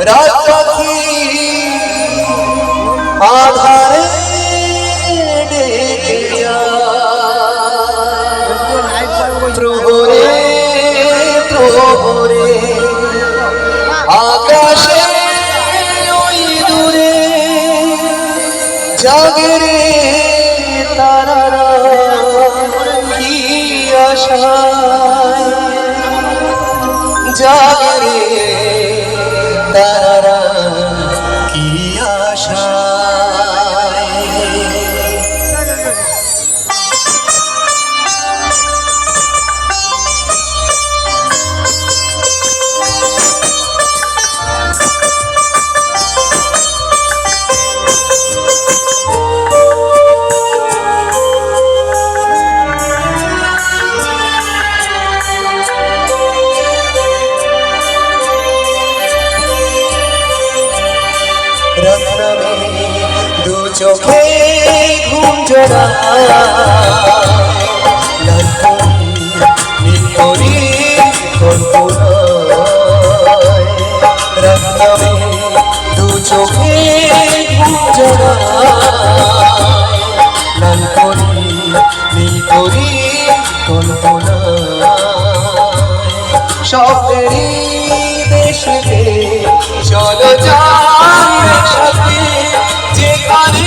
রাত পাখি আধারে ডেকে যায় প্রহরে প্রহরে আকাশে ওই দূরে জাগে রে তারারা কি আশায় জাগে রে তারারা কি আশায় দু চোখে ঘুম জোড়া নীল পরি রত্নমে দু চোখে ঘুম জোড়া লাল পরি নীল পরি কল্পনা স্বপ্নেরই দেশেতে চলো যাই সাথে যেখানে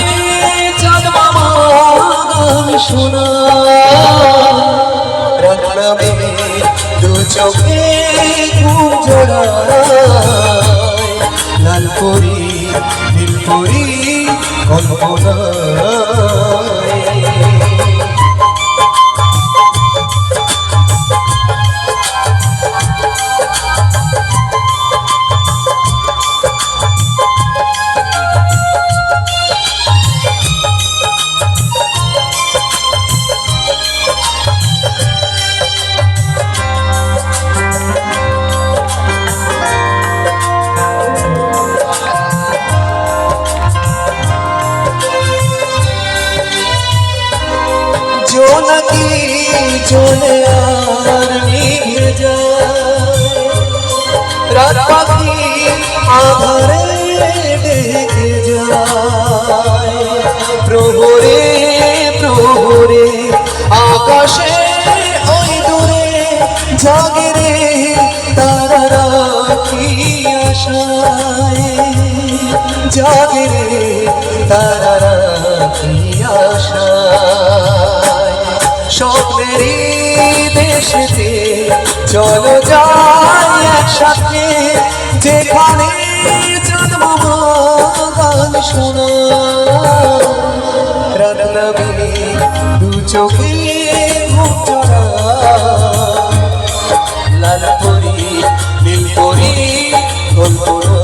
চাঁদ মামা গান শোনা রত্নমে দু চোখে ঘুম জোড়ায় লাল পরি নীল পরি কল্পনায় জোনাকি চলে আর নিভে যায় রাত পাখি আধারে ডেকে যায় প্রহরে প্রহরে আকাশে ওই দূরে জাগে রে তারারা কি আশায় জাগে রে তারারা কি আশায় স্বপ্নেরই দেশেতে চলো যাই একসাথে যেখানে চাঁদ মামা গান শোনা রত্নমে দু চোখে ঘুম জোড়া লাল পরি নীল পরি কল্পনা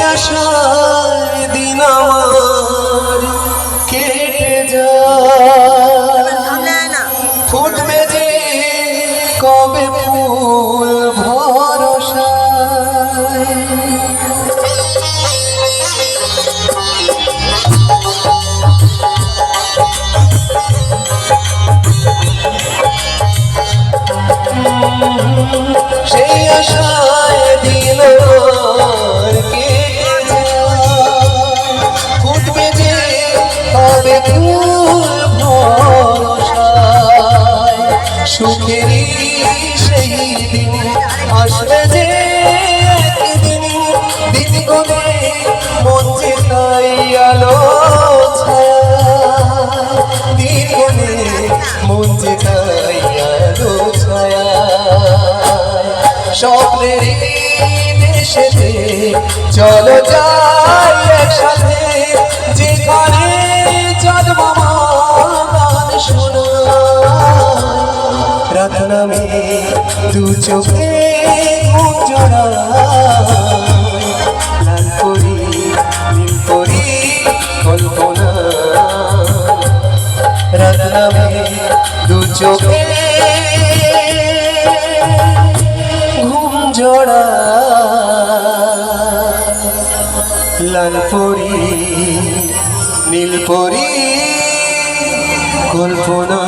আশায় দিন আমার কেটে যায় ফুটবে যে কবে ফুল ভরসায় সেই আশায় দিন সুখেরই সেই দিন আসবে যে একদিন দিন গনে মন যে তাই আলো ছায়া দিন গনে মন যে তাই আলো ছায়া স্বপ্নেরই দেশেতে চলো যাই একসাথে যেখানে চাঁদ মামা গান শোনা রত্নমে দু চোখে ঘুম জোড়ায় লাল পরি নীল পরি কল্পনা রত্নমে দু চোখে ঘুম জোড়ায় লাল পরি নীল পরি কল্পনা